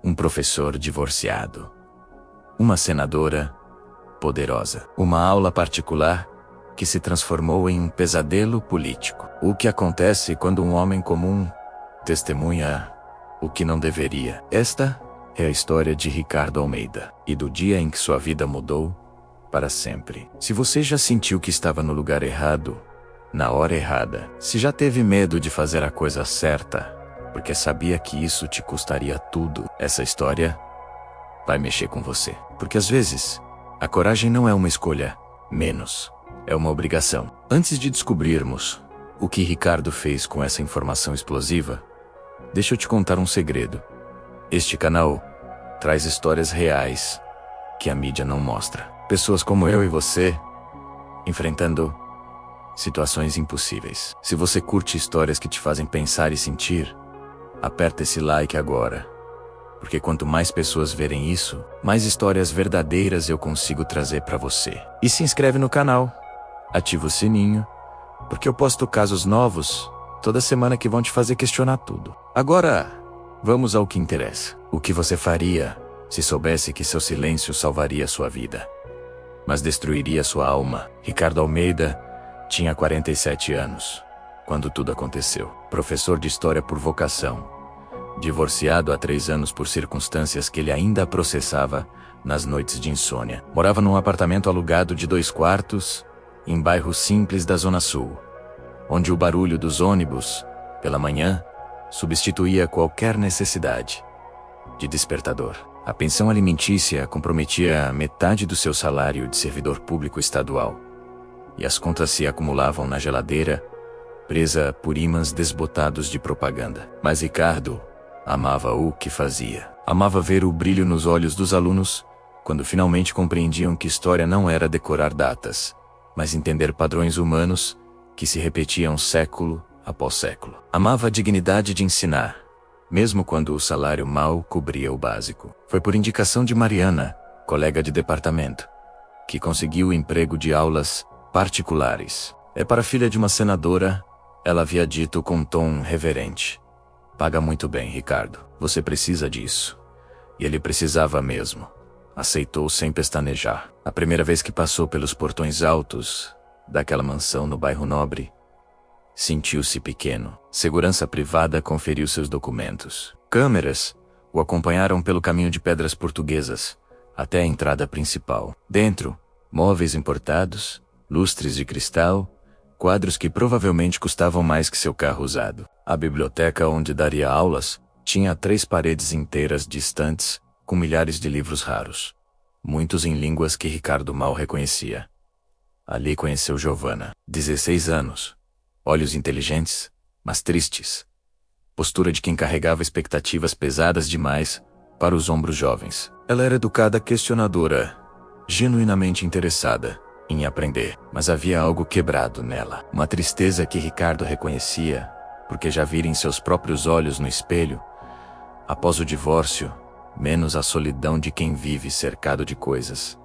um professor divorciado, uma senadora poderosa, uma aula particular que se transformou em um pesadelo político. O que acontece quando um homem comum testemunha o que não deveria? Esta é a história de Ricardo Almeida e do dia em que sua vida mudou para sempre. Se você já sentiu que estava no lugar errado, na hora errada, se já teve medo de fazer a coisa certa, porque sabia que isso te custaria tudo, essa história vai mexer com você. Porque às vezes, a coragem não é uma escolha menos, é uma obrigação. Antes de descobrirmos o que Ricardo fez com essa informação explosiva, deixa eu te contar um segredo. Este canal traz histórias reais que a mídia não mostra. Pessoas como eu e você, enfrentando situações impossíveis. Se você curte histórias que te fazem pensar e sentir, aperta esse like agora. Porque quanto mais pessoas verem isso, mais histórias verdadeiras eu consigo trazer para você. E se inscreve no canal, ativa o sininho, porque eu posto casos novos toda semana que vão te fazer questionar tudo. Agora, vamos ao que interessa. O que você faria se soubesse que seu silêncio salvaria sua vida, mas destruiria sua alma? Ricardo Almeida tinha 47 anos quando tudo aconteceu. Professor de história por vocação, divorciado há 3 anos por circunstâncias que ele ainda processava nas noites de insônia. Morava num apartamento alugado de 2 quartos, em bairro simples da Zona Sul, onde o barulho dos ônibus, pela manhã, substituía qualquer necessidade de despertador. A pensão alimentícia comprometia metade do seu salário de servidor público estadual, e as contas se acumulavam na geladeira, presa por ímãs desbotados de propaganda. Mas Ricardo amava o que fazia. Amava ver o brilho nos olhos dos alunos quando finalmente compreendiam que história não era decorar datas, mas entender padrões humanos que se repetiam século após século. Amava a dignidade de ensinar, mesmo quando o salário mal cobria o básico. Foi por indicação de Mariana, colega de departamento, que conseguiu o emprego de aulas particulares. É para a filha de uma senadora, ela havia dito com um tom reverente. Paga muito bem, Ricardo. Você precisa disso. E ele precisava mesmo. Aceitou sem pestanejar. A primeira vez que passou pelos portões altos daquela mansão no bairro Nobre, sentiu-se pequeno. Segurança privada conferiu seus documentos. Câmeras o acompanharam pelo caminho de pedras portuguesas até a entrada principal. Dentro, móveis importados, lustres de cristal, quadros que provavelmente custavam mais que seu carro usado. A biblioteca onde daria aulas tinha 3 paredes inteiras distantes, com milhares de livros raros, muitos em línguas que Ricardo mal reconhecia. Ali conheceu Giovanna, 16 anos, olhos inteligentes, mas tristes, postura de quem carregava expectativas pesadas demais para os ombros jovens. Ela era educada, questionadora, genuinamente interessada em aprender, mas havia algo quebrado nela, uma tristeza que Ricardo reconhecia, porque já vira em seus próprios olhos no espelho, após o divórcio, menos a solidão de quem vive cercado de coisas,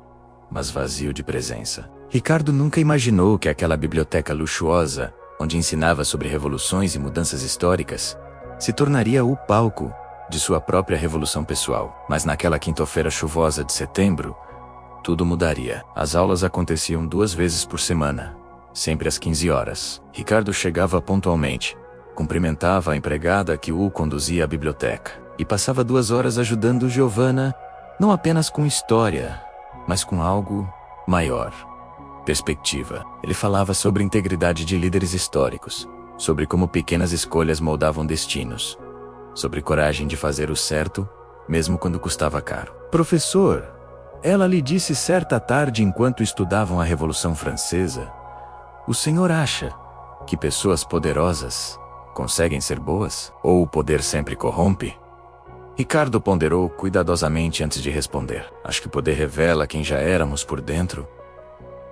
mas vazio de presença. Ricardo nunca imaginou que aquela biblioteca luxuosa, onde ensinava sobre revoluções e mudanças históricas, se tornaria o palco de sua própria revolução pessoal. Mas naquela quinta-feira chuvosa de setembro, tudo mudaria. As aulas aconteciam 2 vezes por semana, sempre às 15 horas. Ricardo chegava pontualmente, cumprimentava a empregada que o conduzia à biblioteca, e passava 2 horas ajudando Giovanna, não apenas com história, mas com algo maior. Perspectiva. Ele falava sobre integridade de líderes históricos, sobre como pequenas escolhas moldavam destinos, sobre coragem de fazer o certo, mesmo quando custava caro. Professor, ela lhe disse certa tarde enquanto estudavam a Revolução Francesa, o senhor acha que pessoas poderosas conseguem ser boas? Ou o poder sempre corrompe? Ricardo ponderou cuidadosamente antes de responder. Acho que o poder revela quem já éramos por dentro,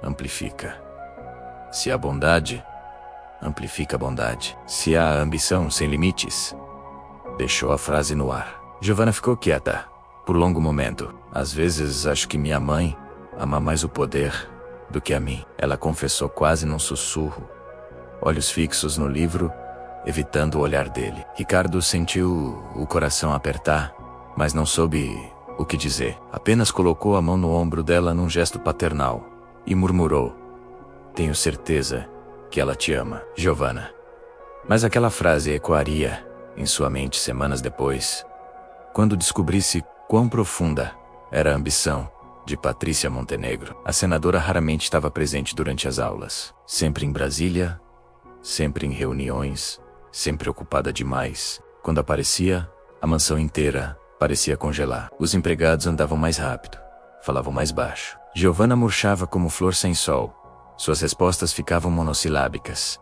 amplifica. Se há bondade, amplifica a bondade. Se há ambição sem limites, deixou a frase no ar. Giovanna ficou quieta por longo momento. Às vezes acho que minha mãe ama mais o poder do que a mim, ela confessou quase num sussurro, olhos fixos no livro, evitando o olhar dele. Ricardo sentiu o coração apertar mas não soube o que dizer. Apenas colocou a mão no ombro dela num gesto paternal e murmurou: "Tenho certeza que ela te ama, Giovanna." Mas aquela frase ecoaria em sua mente semanas depois, quando descobrisse quão profunda era a ambição de Patrícia Montenegro. A senadora raramente estava presente durante as aulas, sempre em Brasília, sempre em reuniões, sempre ocupada demais. Quando aparecia, a mansão inteira parecia congelar. Os empregados andavam mais rápido, falavam mais baixo. Giovanna murchava como flor sem sol. Suas respostas ficavam monossilábicas.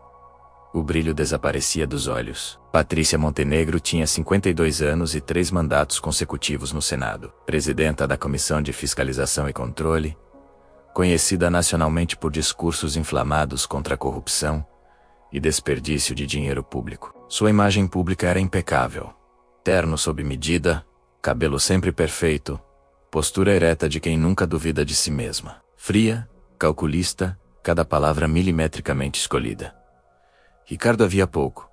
O brilho desaparecia dos olhos. Patrícia Montenegro tinha 52 anos e 3 mandatos consecutivos no Senado. Presidenta da Comissão de Fiscalização e Controle, conhecida nacionalmente por discursos inflamados contra a corrupção e desperdício de dinheiro público. Sua imagem pública era impecável. Terno sob medida, cabelo sempre perfeito, postura ereta de quem nunca duvida de si mesma. Fria, calculista, cada palavra milimetricamente escolhida. Ricardo havia pouco,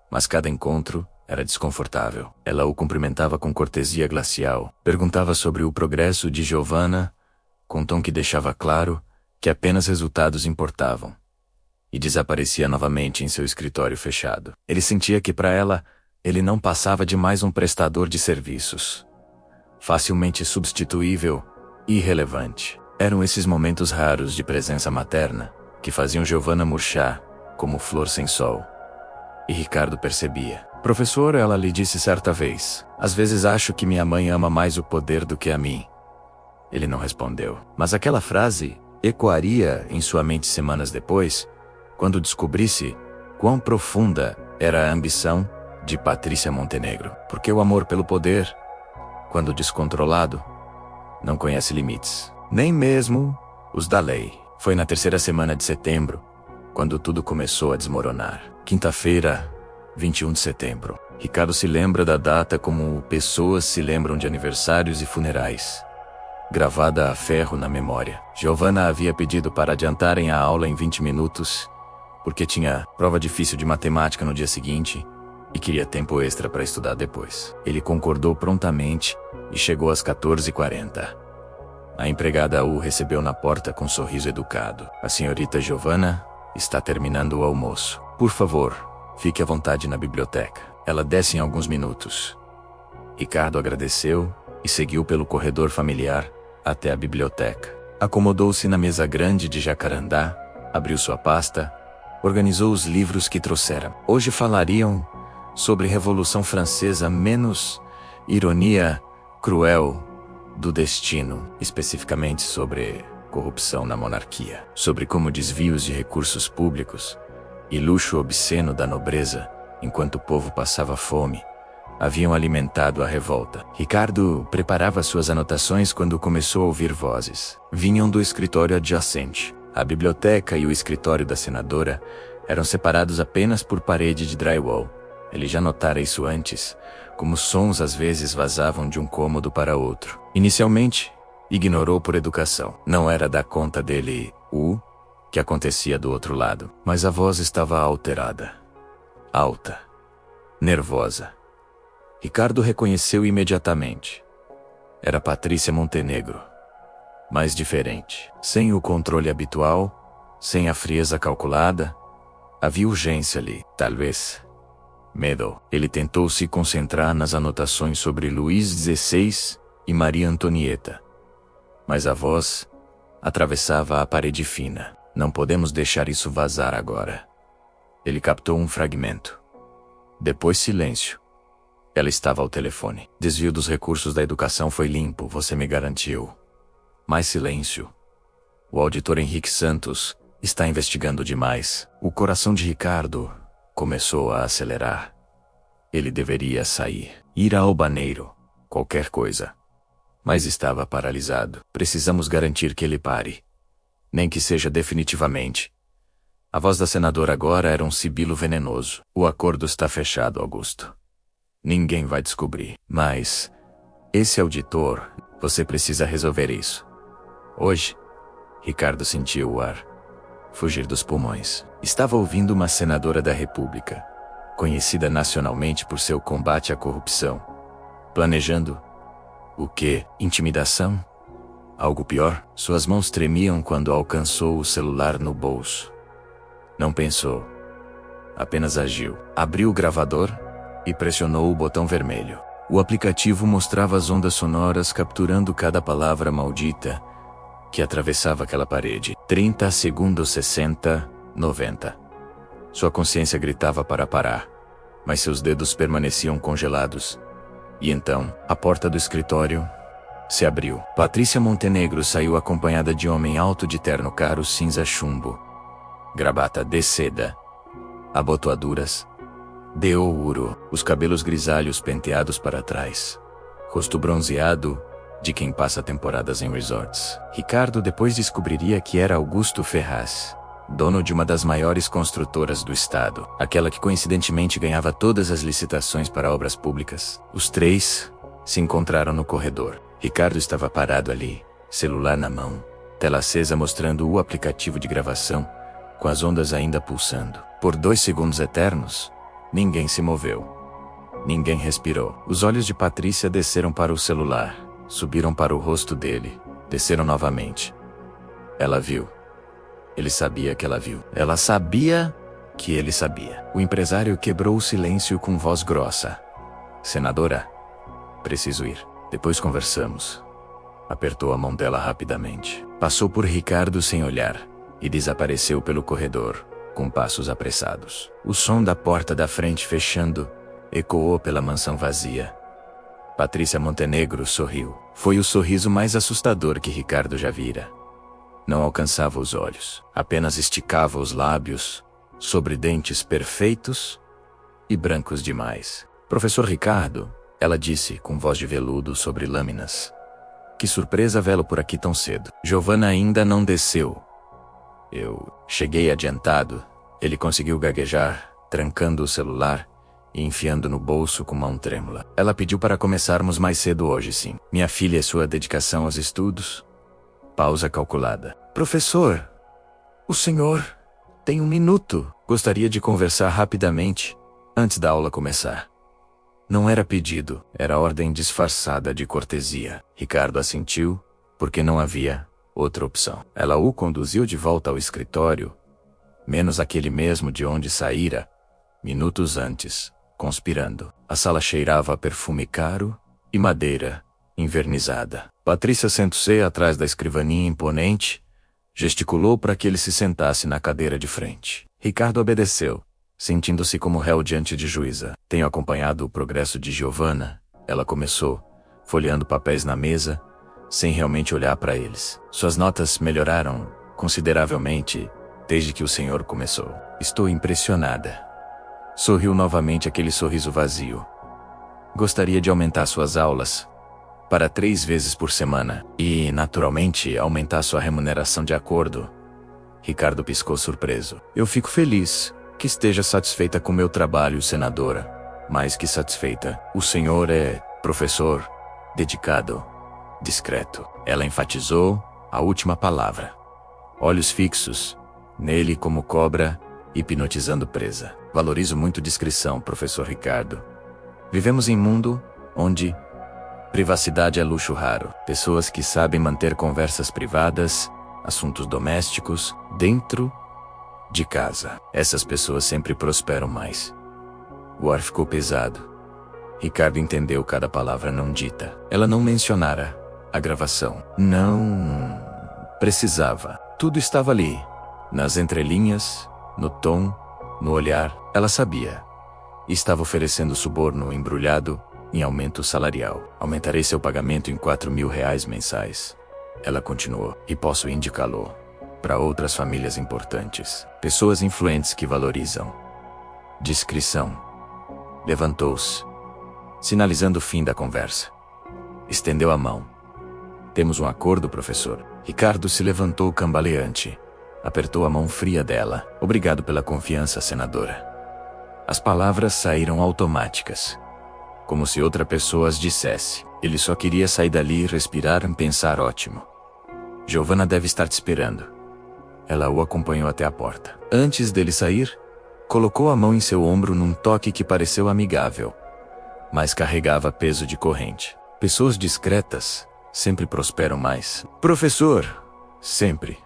mas cada encontro era desconfortável. Ela o cumprimentava com cortesia glacial, perguntava sobre o progresso de Giovanna, com tom que deixava claro que apenas resultados importavam, e desaparecia novamente em seu escritório fechado. Ele sentia que para ela, ele não passava de mais um prestador de serviços, facilmente substituível e irrelevante. Eram esses momentos raros de presença materna que faziam Giovanna murchar como flor sem sol. E Ricardo percebia. "Professor," ela lhe disse certa vez, "às vezes acho que minha mãe ama mais o poder do que a mim." Ele não respondeu. Mas aquela frase ecoaria em sua mente semanas depois, quando descobrisse quão profunda era a ambição de Patrícia Montenegro. Porque o amor pelo poder, quando descontrolado, não conhece limites, nem mesmo os da lei. Foi na 3ª semana de setembro, quando tudo começou a desmoronar. Quinta-feira, 21 de setembro. Ricardo se lembra da data como pessoas se lembram de aniversários e funerais, gravada a ferro na memória. Giovanna havia pedido para adiantarem a aula em 20 minutos, porque tinha prova difícil de matemática no dia seguinte e queria tempo extra para estudar depois. Ele concordou prontamente e chegou às 14h40. A empregada o recebeu na porta com um sorriso educado. "A senhorita Giovanna está terminando o almoço. Por favor, fique à vontade na biblioteca. Ela desce em alguns minutos." Ricardo agradeceu e seguiu pelo corredor familiar até a biblioteca. Acomodou-se na mesa grande de jacarandá, abriu sua pasta, organizou os livros que trouxera. Hoje falariam sobre Revolução Francesa, menos ironia cruel do destino, especificamente sobre corrupção na monarquia, sobre como desvios de recursos públicos e luxo obsceno da nobreza, enquanto o povo passava fome, haviam alimentado a revolta. Ricardo preparava suas anotações quando começou a ouvir vozes. Vinham do escritório adjacente. A biblioteca e o escritório da senadora eram separados apenas por parede de drywall. Ele já notara isso antes, como sons às vezes vazavam de um cômodo para outro. Inicialmente, ignorou por educação. Não era da conta dele o que acontecia do outro lado. Mas a voz estava alterada. Alta. Nervosa. Ricardo reconheceu imediatamente. Era Patrícia Montenegro. Mas diferente. Sem o controle habitual, sem a frieza calculada, havia urgência ali, talvez medo. Ele tentou se concentrar nas anotações sobre Luís XVI e Maria Antonieta. Mas a voz atravessava a parede fina. Não podemos deixar isso vazar agora. Ele captou um fragmento. Depois silêncio. Ela estava ao telefone. Desvio dos recursos da educação foi limpo, você me garantiu. Mais silêncio. O auditor Henrique Santos está investigando demais. O coração de Ricardo começou a acelerar. Ele deveria sair, ir ao banheiro, qualquer coisa. Mas estava paralisado. Precisamos garantir que ele pare. Nem que seja definitivamente. A voz da senadora agora era um sibilo venenoso. O acordo está fechado, Augusto. Ninguém vai descobrir. Mas esse auditor, você precisa resolver isso. Hoje, Ricardo sentiu o ar fugir dos pulmões. Estava ouvindo uma senadora da República, conhecida nacionalmente por seu combate à corrupção, planejando O quê? Intimidação? Algo pior? Suas mãos tremiam quando alcançou o celular no bolso. Não pensou. Apenas agiu. Abriu o gravador e pressionou o botão vermelho. O aplicativo mostrava as ondas sonoras capturando cada palavra maldita que atravessava aquela parede. 30 segundos, 60, 90. Sua consciência gritava para parar, mas seus dedos permaneciam congelados. E então, a porta do escritório se abriu. Patrícia Montenegro saiu acompanhada de homem alto de terno caro cinza chumbo, gravata de seda, abotoaduras de ouro, os cabelos grisalhos penteados para trás, rosto bronzeado de quem passa temporadas em resorts. Ricardo depois descobriria que era Augusto Ferraz, dono de uma das maiores construtoras do estado, aquela que coincidentemente ganhava todas as licitações para obras públicas. Os três se encontraram no corredor. Ricardo estava parado ali, celular na mão, tela acesa mostrando o aplicativo de gravação, com as ondas ainda pulsando. Por 2 segundos eternos, ninguém se moveu. Ninguém respirou. Os olhos de Patrícia desceram para o celular, subiram para o rosto dele, desceram novamente. Ela viu. Ele sabia que ela viu. Ela sabia que ele sabia. O empresário quebrou o silêncio com voz grossa. Senadora, preciso ir. Depois conversamos. Apertou a mão dela rapidamente. Passou por Ricardo sem olhar e desapareceu pelo corredor, com passos apressados. O som da porta da frente fechando ecoou pela mansão vazia. Patrícia Montenegro sorriu. Foi o sorriso mais assustador que Ricardo já vira. Não alcançava os olhos, apenas esticava os lábios, sobre dentes perfeitos e brancos demais. Professor Ricardo, ela disse com voz de veludo sobre lâminas. Que surpresa vê-lo por aqui tão cedo. Giovanna ainda não desceu. Eu cheguei adiantado. Ele conseguiu gaguejar, trancando o celular e enfiando no bolso com mão trêmula. Ela pediu para começarmos mais cedo hoje, sim. Minha filha e sua dedicação aos estudos. Pausa calculada. Professor, o senhor tem 1 minuto. Gostaria de conversar rapidamente, antes da aula começar. Não era pedido, era ordem disfarçada de cortesia. Ricardo assentiu, porque não havia outra opção. Ela o conduziu de volta ao escritório, menos aquele mesmo de onde saíra, minutos antes, conspirando. A sala cheirava a perfume caro e madeira invernizada. Patrícia sentou-se atrás da escrivaninha imponente, gesticulou para que ele se sentasse na cadeira de frente. Ricardo obedeceu, sentindo-se como réu diante de juíza. Tenho acompanhado o progresso de Giovanna, ela começou, folheando papéis na mesa, sem realmente olhar para eles. Suas notas melhoraram consideravelmente desde que o senhor começou. Estou impressionada. Sorriu novamente aquele sorriso vazio. Gostaria de aumentar suas aulas para 3 vezes por semana e, naturalmente, aumentar sua remuneração de acordo. Ricardo piscou surpreso. Eu fico feliz que esteja satisfeita com meu trabalho, senadora. Mais que satisfeita. O senhor é professor, dedicado, discreto. Ela enfatizou a última palavra. Olhos fixos nele como cobra, hipnotizando presa. Valorizo muito discrição, professor Ricardo. Vivemos em um mundo onde privacidade é luxo raro. Pessoas que sabem manter conversas privadas, assuntos domésticos, dentro de casa. Essas pessoas sempre prosperam mais. O ar ficou pesado. Ricardo entendeu cada palavra não dita. Ela não mencionara a gravação. Não precisava. Tudo estava ali. Nas entrelinhas, no tom, no olhar. Ela sabia. Estava oferecendo suborno embrulhado em aumento salarial. Aumentarei seu pagamento em R$ 4.000 mensais. Ela continuou. E posso indicá-lo para outras famílias importantes. Pessoas influentes que valorizam discrição. Levantou-se, sinalizando o fim da conversa. Estendeu a mão. Temos um acordo, professor. Ricardo se levantou cambaleante. Apertou a mão fria dela. Obrigado pela confiança, senadora. As palavras saíram automáticas, como se outra pessoa as dissesse. Ele só queria sair dali e respirar e pensar ótimo. Giovanna deve estar te esperando. Ela o acompanhou até a porta. Antes dele sair, colocou a mão em seu ombro num toque que pareceu amigável, mas carregava peso de corrente. Pessoas discretas sempre prosperam mais. Professor, sempre.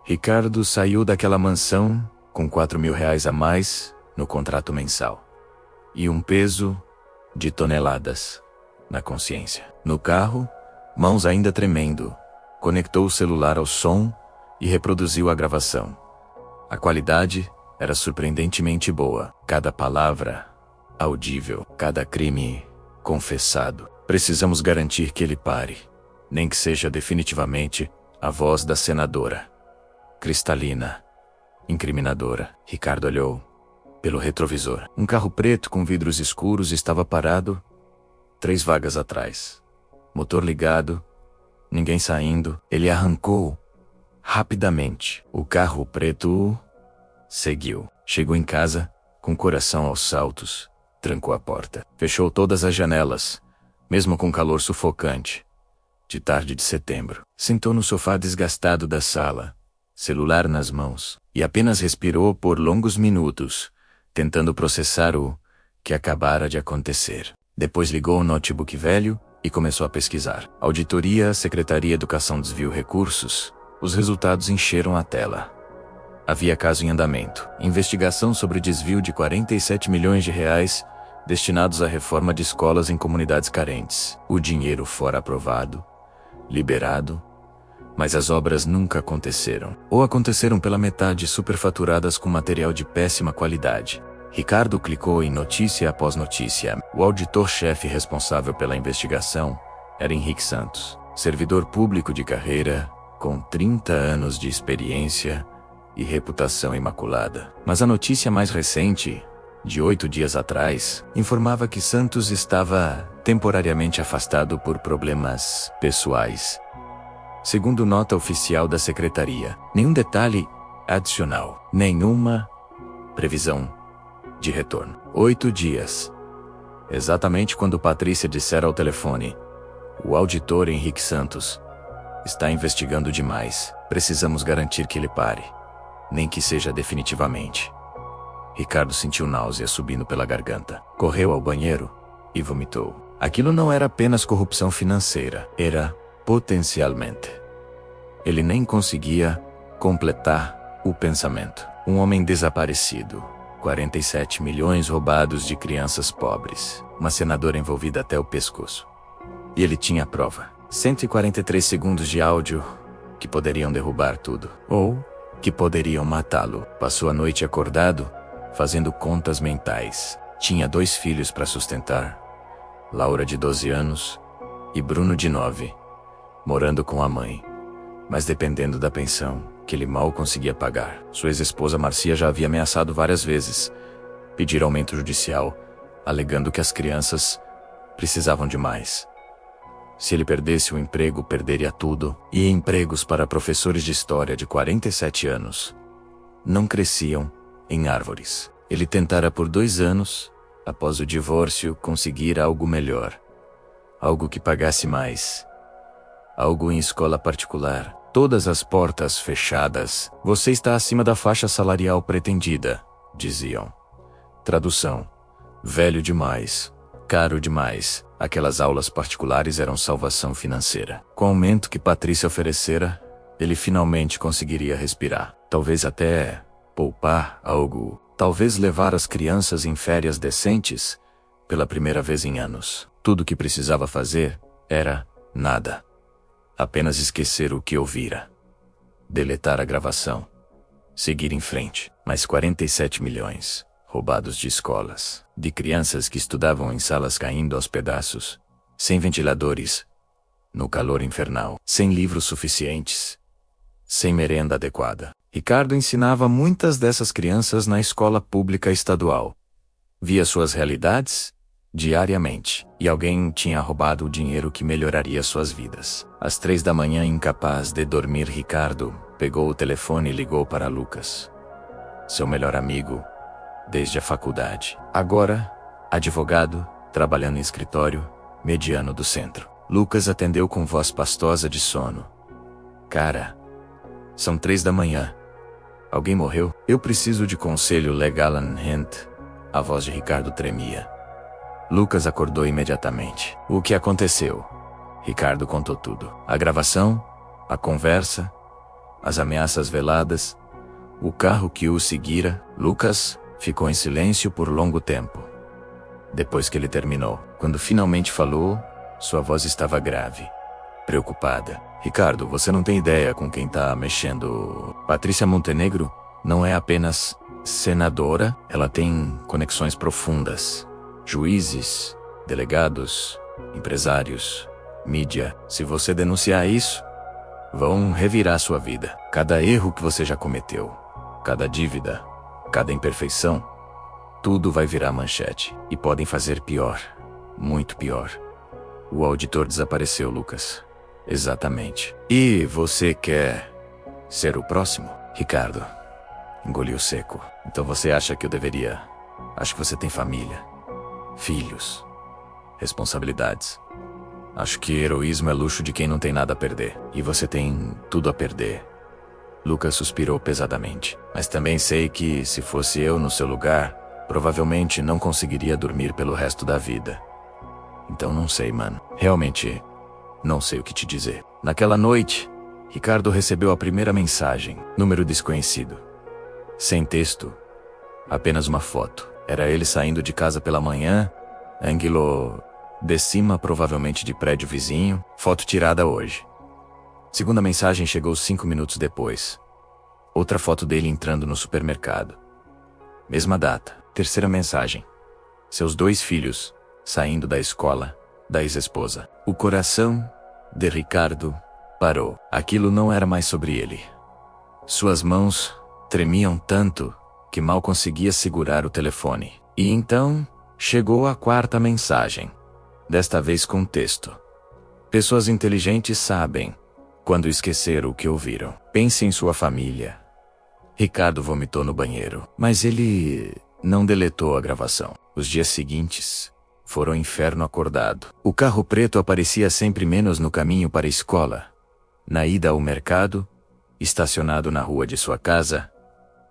Ricardo saiu daquela mansão com R$ 4.000 a mais no contrato mensal. E um peso de toneladas na consciência. No carro, mãos ainda tremendo, conectou o celular ao som e reproduziu a gravação. A qualidade era surpreendentemente boa. Cada palavra audível, cada crime confessado. Precisamos garantir que ele pare, nem que seja definitivamente a voz da senadora. Cristalina, incriminadora. Ricardo olhou pelo retrovisor. Um carro preto com vidros escuros estava parado 3 vagas atrás. Motor ligado, ninguém saindo. Ele arrancou rapidamente. O carro preto seguiu. Chegou em casa, com o coração aos saltos, trancou a porta. Fechou todas as janelas, mesmo com calor sufocante. De tarde de setembro. Sentou no sofá desgastado da sala, celular nas mãos, e apenas respirou por longos minutos, tentando processar o que acabara de acontecer. Depois ligou o notebook velho e começou a pesquisar. Auditoria, Secretaria de Educação desviou recursos. Os resultados encheram a tela. Havia caso em andamento. Investigação sobre desvio de R$ 47 milhões destinados à reforma de escolas em comunidades carentes. O dinheiro fora aprovado, liberado, mas as obras nunca aconteceram. Ou aconteceram pela metade, superfaturadas com material de péssima qualidade. Ricardo clicou em notícia após notícia. O auditor-chefe responsável pela investigação era Henrique Santos, servidor público de carreira, com 30 anos de experiência e reputação imaculada. Mas a notícia mais recente, de 8 dias atrás, informava que Santos estava temporariamente afastado por problemas pessoais. Segundo nota oficial da secretaria, nenhum detalhe adicional, nenhuma previsão de retorno. 8 dias. Exatamente quando Patrícia dissera ao telefone: o auditor Henrique Santos está investigando demais. Precisamos garantir que ele pare, nem que seja definitivamente. Ricardo sentiu náusea subindo pela garganta. Correu ao banheiro e vomitou. Aquilo não era apenas corrupção financeira, era potencialmente. Ele nem conseguia completar o pensamento. Um homem desaparecido. 47 milhões roubados de crianças pobres. Uma senadora envolvida até o pescoço. E ele tinha a prova. 143 segundos de áudio que poderiam derrubar tudo. Ou que poderiam matá-lo. Passou a noite acordado, fazendo contas mentais. Tinha 2 filhos para sustentar. Laura, de 12 anos, e Bruno, de 9, morando com a mãe, mas dependendo da pensão, que ele mal conseguia pagar. Sua ex-esposa Marcia já havia ameaçado várias vezes pedir aumento judicial, alegando que as crianças precisavam de mais. Se ele perdesse o emprego, perderia tudo, e empregos para professores de história de 47 anos não cresciam em árvores. Ele tentara por 2 anos, após o divórcio, conseguir algo melhor. Algo que pagasse mais. Algo em escola particular. Todas as portas fechadas. Você está acima da faixa salarial pretendida, diziam. Tradução: velho demais, caro demais. Aquelas aulas particulares eram salvação financeira. Com o aumento que Patrícia oferecera, ele finalmente conseguiria respirar. Talvez até poupar algo. Talvez levar as crianças em férias decentes pela primeira vez em anos. Tudo o que precisava fazer era nada. Apenas esquecer o que ouvira. Deletar a gravação. Seguir em frente. Mais 47 milhões roubados de escolas. De crianças que estudavam em salas caindo aos pedaços. Sem ventiladores. No calor infernal. Sem livros suficientes. Sem merenda adequada. Ricardo ensinava muitas dessas crianças na escola pública estadual. Via suas realidades diariamente. E alguém tinha roubado o dinheiro que melhoraria suas vidas. Às 3 da manhã, incapaz de dormir, Ricardo pegou o telefone e ligou para Lucas, seu melhor amigo desde a faculdade. Agora, advogado, trabalhando em escritório mediano do centro. Lucas atendeu com voz pastosa de sono. Cara, são 3 da manhã. Alguém morreu? Eu preciso de conselho legal, Hunt. A voz de Ricardo tremia. Lucas acordou imediatamente. O que aconteceu? Ricardo contou tudo. A gravação, a conversa, as ameaças veladas, o carro que o seguira. Lucas ficou em silêncio por longo tempo. Depois que ele terminou, quando finalmente falou, sua voz estava grave, preocupada. Ricardo, você não tem ideia com quem tá mexendo. Patrícia Montenegro não é apenas senadora, ela tem conexões profundas. Juízes, delegados, empresários, mídia. Se você denunciar isso, vão revirar sua vida. Cada erro que você já cometeu, cada dívida, cada imperfeição, tudo vai virar manchete. E podem fazer pior, muito pior. O auditor desapareceu, Lucas. Exatamente. E você quer ser o próximo? Ricardo engoliu seco. Então você acha que eu deveria? Acho que você tem família, filhos, responsabilidades. Acho que heroísmo é luxo de quem não tem nada a perder. E você tem tudo a perder. Lucas suspirou pesadamente. Mas também sei que, se fosse eu no seu lugar, provavelmente não conseguiria dormir pelo resto da vida. Então não sei, mano. Realmente, não sei o que te dizer. Naquela noite, Ricardo recebeu a primeira mensagem. Número desconhecido. Sem texto. Apenas uma foto. Era ele saindo de casa pela manhã. Ângulo de cima, provavelmente de prédio vizinho. Foto tirada hoje. Segunda mensagem chegou 5 minutos depois. Outra foto dele entrando no supermercado. Mesma data. Terceira mensagem. Seus 2 filhos saindo da escola da ex-esposa. O coração de Ricardo parou. Aquilo não era mais sobre ele. Suas mãos tremiam tanto que mal conseguia segurar o telefone. E então chegou a 4ª mensagem. Desta vez com texto. Pessoas inteligentes sabem quando esquecer o que ouviram. Pense em sua família. Ricardo vomitou no banheiro, mas ele não deletou a gravação. Os dias seguintes foram um inferno acordado. O carro preto aparecia sempre menos no caminho para a escola. Na ida ao mercado, estacionado na rua de sua casa,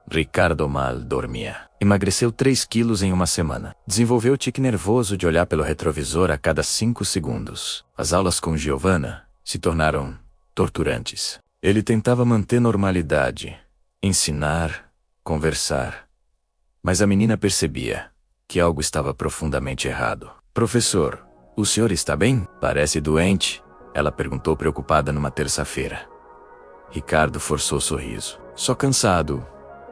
Ricardo mal dormia. Emagreceu 3 quilos em uma semana. Desenvolveu tique nervoso de olhar pelo retrovisor a cada 5 segundos. As aulas com Giovanna se tornaram torturantes. Ele tentava manter normalidade, ensinar, conversar. Mas a menina percebia que algo estava profundamente errado. Professor, o senhor está bem? Parece doente, ela perguntou preocupada numa terça-feira. Ricardo forçou sorriso. Só cansado,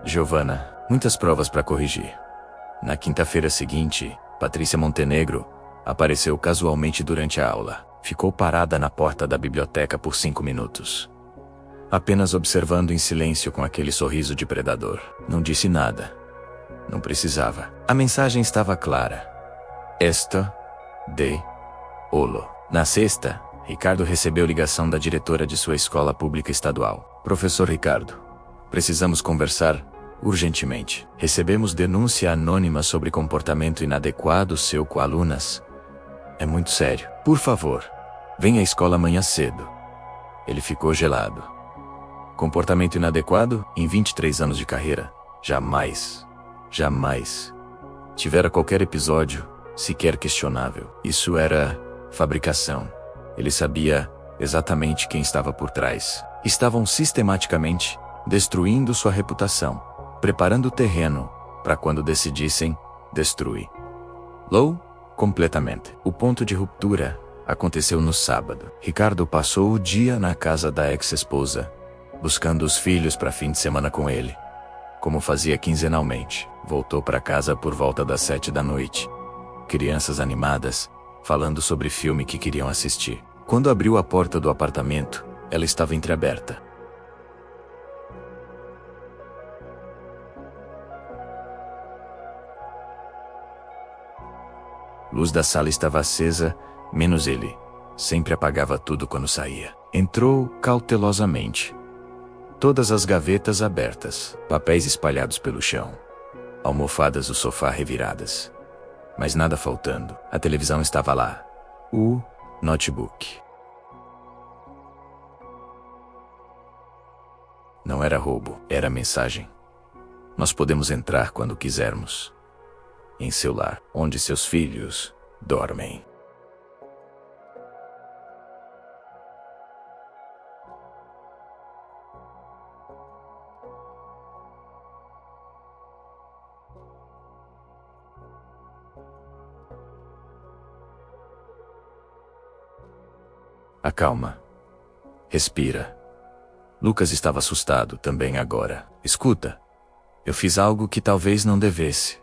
Giovanna. Muitas provas para corrigir. Na quinta-feira seguinte, Patrícia Montenegro apareceu casualmente durante a aula. Ficou parada na porta da biblioteca por 5 minutos. Apenas observando em silêncio com aquele sorriso de predador. Não disse nada. Não precisava. A mensagem estava clara. Esta de Olo. Na sexta, Ricardo recebeu ligação da diretora de sua escola pública estadual. Professor Ricardo, precisamos conversar urgentemente. Recebemos denúncia anônima sobre comportamento inadequado seu com alunas. É muito sério. Por favor, venha à escola amanhã cedo. Ele ficou gelado. Comportamento inadequado? Em 23 anos de carreira, jamais tivera qualquer episódio sequer questionável. Isso era fabricação. Ele sabia exatamente quem estava por trás. Estavam sistematicamente destruindo sua reputação, preparando o terreno para quando decidissem destruir. Low, completamente. O ponto de ruptura aconteceu no sábado. Ricardo passou o dia na casa da ex-esposa, buscando os filhos para fim de semana com ele, como fazia quinzenalmente. Voltou para casa por volta das 7 da noite. Crianças animadas, falando sobre filme que queriam assistir. Quando abriu a porta do apartamento, ela estava entreaberta. Luz da sala estava acesa, menos ele. Sempre apagava tudo quando saía. Entrou cautelosamente. Todas as gavetas abertas, papéis espalhados pelo chão, almofadas do sofá reviradas. Mas nada faltando. A televisão estava lá. O notebook. Não era roubo, era mensagem. Nós podemos entrar quando quisermos. Em seu lar, onde seus filhos dormem. Acalma. Respira. Lucas estava assustado também agora. Escuta. Eu fiz algo que talvez não devesse.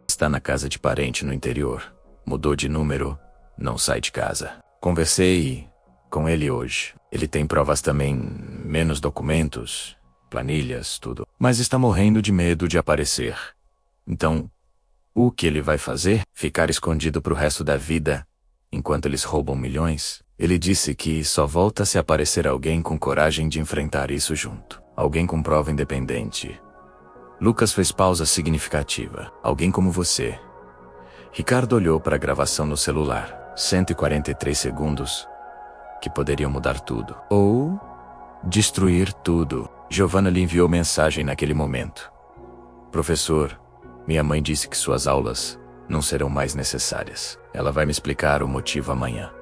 Está na casa de parente no interior. Mudou de número, não sai de casa. Conversei com ele hoje. Ele tem provas também, menos documentos, planilhas, tudo. Mas está morrendo de medo de aparecer. Então, o que ele vai fazer? Ficar escondido pro resto da vida, enquanto eles roubam milhões? Ele disse que só volta se aparecer alguém com coragem de enfrentar isso junto. Alguém com prova independente. Lucas fez pausa significativa. Alguém como você. Ricardo olhou para a gravação no celular. 143 segundos. Que poderiam mudar tudo. Ou destruir tudo. Giovanna lhe enviou mensagem naquele momento. Professor, minha mãe disse que suas aulas não serão mais necessárias. Ela vai me explicar o motivo amanhã.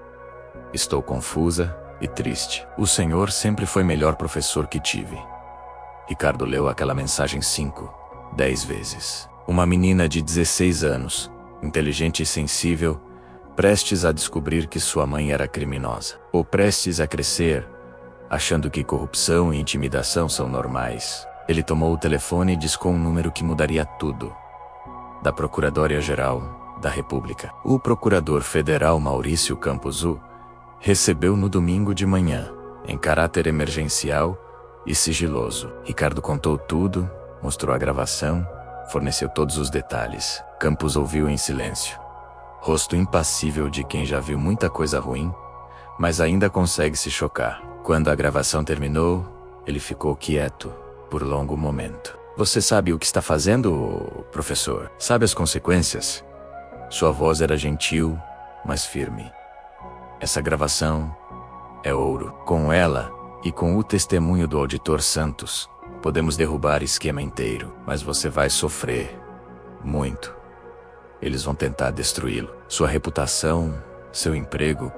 Estou confusa e triste. O senhor sempre foi o melhor professor que tive. Ricardo leu aquela mensagem 5, 10 vezes. Uma menina de 16 anos, inteligente e sensível, prestes a descobrir que sua mãe era criminosa. Ou prestes a crescer, achando que corrupção e intimidação são normais. Ele tomou o telefone e discou um número que mudaria tudo. Da Procuradoria-Geral da República. O procurador federal Maurício Campozu recebeu no domingo de manhã, em caráter emergencial e sigiloso. Ricardo contou tudo, mostrou a gravação, forneceu todos os detalhes. Campos ouviu em silêncio. Rosto impassível de quem já viu muita coisa ruim, mas ainda consegue se chocar. Quando a gravação terminou, ele ficou quieto por longo momento. Você sabe o que está fazendo, professor? Sabe as consequências? Sua voz era gentil, mas firme. Essa gravação é ouro. Com ela, e com o testemunho do auditor Santos, podemos derrubar o esquema inteiro. Mas você vai sofrer. Muito. Eles vão tentar destruí-lo. Sua reputação, seu emprego,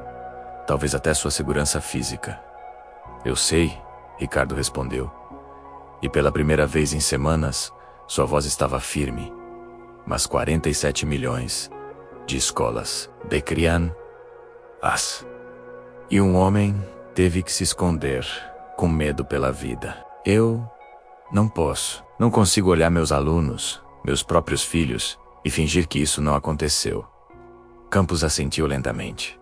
talvez até sua segurança física. Eu sei, Ricardo respondeu. E pela primeira vez em semanas, sua voz estava firme. Mas 47 milhões de escolas decriam as. E um homem teve que se esconder, com medo pela vida. Eu não posso. Não consigo olhar meus alunos, meus próprios filhos, e fingir que isso não aconteceu. Campos assentiu lentamente.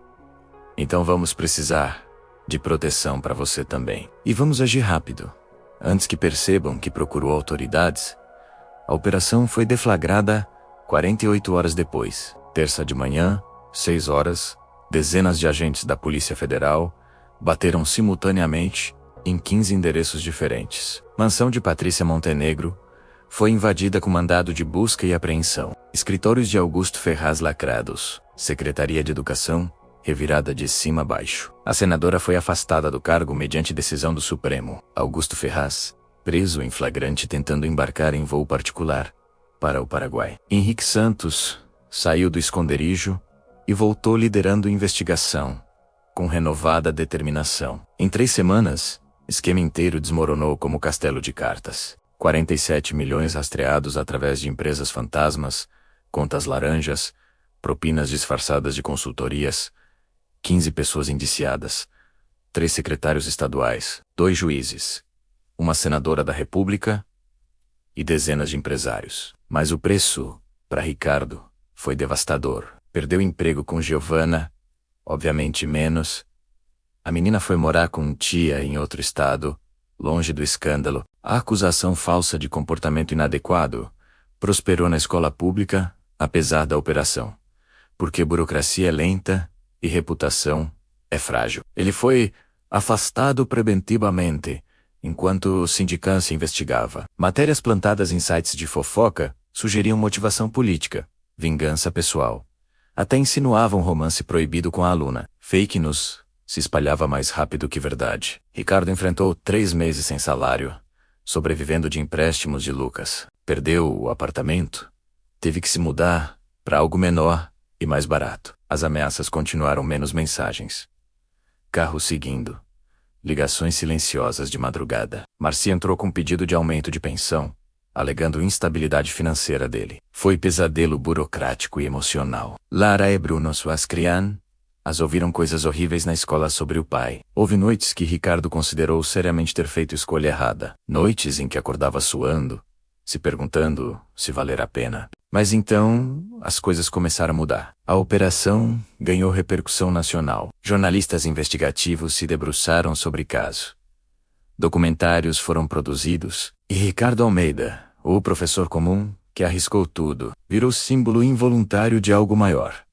Então vamos precisar de proteção para você também. E vamos agir rápido. Antes que percebam que procurou autoridades, a operação foi deflagrada 48 horas depois. Terça de manhã, 6 horas, dezenas de agentes da Polícia Federal bateram simultaneamente em 15 endereços diferentes. Mansão de Patrícia Montenegro foi invadida com mandado de busca e apreensão. Escritórios de Augusto Ferraz lacrados. Secretaria de Educação revirada de cima a baixo. A senadora foi afastada do cargo mediante decisão do Supremo. Augusto Ferraz, preso em flagrante tentando embarcar em voo particular para o Paraguai. Henrique Santos saiu do esconderijo e voltou liderando investigação, com renovada determinação. Em 3 semanas, o esquema inteiro desmoronou como castelo de cartas. 47 milhões rastreados através de empresas fantasmas, contas laranjas, propinas disfarçadas de consultorias, 15 pessoas indiciadas, 3 secretários estaduais, 2 juízes, uma senadora da República e dezenas de empresários. Mas o preço, para Ricardo, foi devastador. Perdeu emprego com Giovanna, obviamente menos. A menina foi morar com tia em outro estado, longe do escândalo. A acusação falsa de comportamento inadequado prosperou na escola pública, apesar da operação. Porque burocracia é lenta e reputação é frágil. Ele foi afastado preventivamente, enquanto o sindicância investigava. Matérias plantadas em sites de fofoca sugeriam motivação política, vingança pessoal. Até insinuavam romance proibido com a aluna. Fake news se espalhava mais rápido que verdade. Ricardo enfrentou 3 meses sem salário, sobrevivendo de empréstimos de Lucas. Perdeu o apartamento, teve que se mudar para algo menor e mais barato. As ameaças continuaram, menos mensagens. Carro seguindo. Ligações silenciosas de madrugada. Marci entrou com pedido de aumento de pensão, alegando instabilidade financeira dele. Foi pesadelo burocrático e emocional. Lara e Bruno, suas crianças, as ouviram coisas horríveis na escola sobre o pai. Houve noites que Ricardo considerou seriamente ter feito escolha errada. Noites em que acordava suando, se perguntando se valer a pena. Mas então, as coisas começaram a mudar. A operação ganhou repercussão nacional. Jornalistas investigativos se debruçaram sobre o caso. Documentários foram produzidos, e Ricardo Almeida, o professor comum, que arriscou tudo, virou símbolo involuntário de algo maior.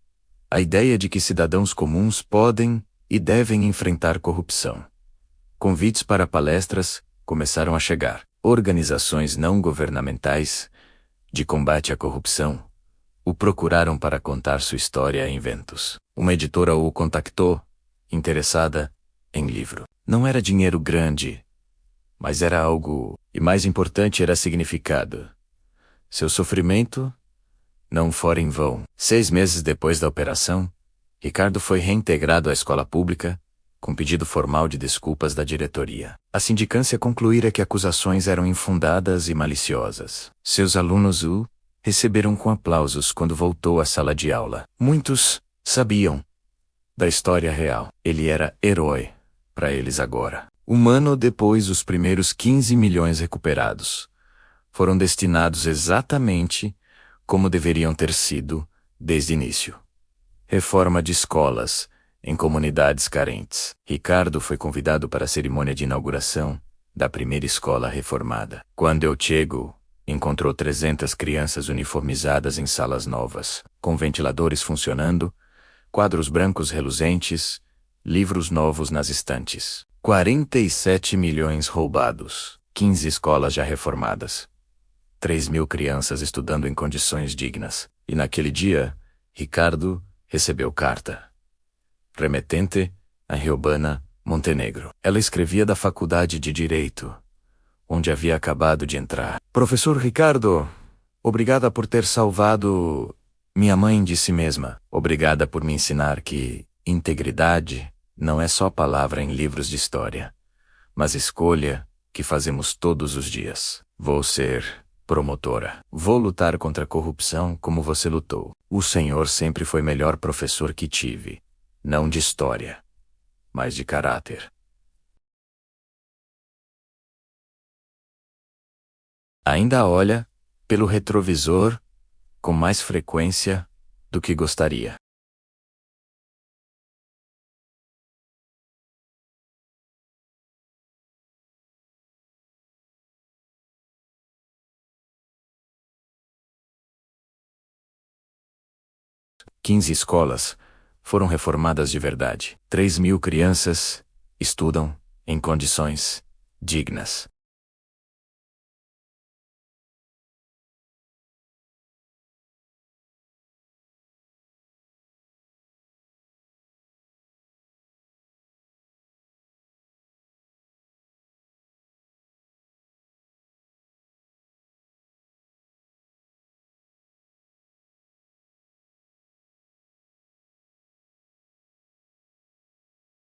A ideia de que cidadãos comuns podem e devem enfrentar corrupção. Convites para palestras começaram a chegar. Organizações não governamentais de combate à corrupção o procuraram para contar sua história em eventos. Uma editora o contactou, interessada em livro. Não era dinheiro grande, mas era algo, e mais importante era significado. Seu sofrimento não fora em vão. 6 meses depois da operação, Ricardo foi reintegrado à escola pública, com pedido formal de desculpas da diretoria. A sindicância concluíra que acusações eram infundadas e maliciosas. Seus alunos o receberam com aplausos quando voltou à sala de aula. Muitos sabiam da história real. Ele era herói para eles agora. Um ano depois, os primeiros 15 milhões recuperados foram destinados exatamente como deveriam ter sido desde o início. Reforma de escolas em comunidades carentes. Ricardo foi convidado para a cerimônia de inauguração da primeira escola reformada. Quando eu chego, encontrou 300 crianças uniformizadas em salas novas, com ventiladores funcionando, quadros brancos reluzentes, livros novos nas estantes. 47 milhões roubados, 15 escolas já reformadas, 3.000 crianças estudando em condições dignas. E naquele dia, Ricardo recebeu carta. Remetente a Riobana, Montenegro. Ela escrevia da faculdade de Direito, onde havia acabado de entrar. Professor Ricardo, obrigada por ter salvado minha mãe de si mesma. Obrigada por me ensinar que integridade não é só palavra em livros de história, mas escolha que fazemos todos os dias. Vou ser promotora. Vou lutar contra a corrupção como você lutou. O senhor sempre foi o melhor professor que tive. Não de história, mas de caráter. Ainda olha pelo retrovisor com mais frequência do que gostaria. Quinze escolas foram reformadas de verdade. 3.000 crianças estudam em condições dignas.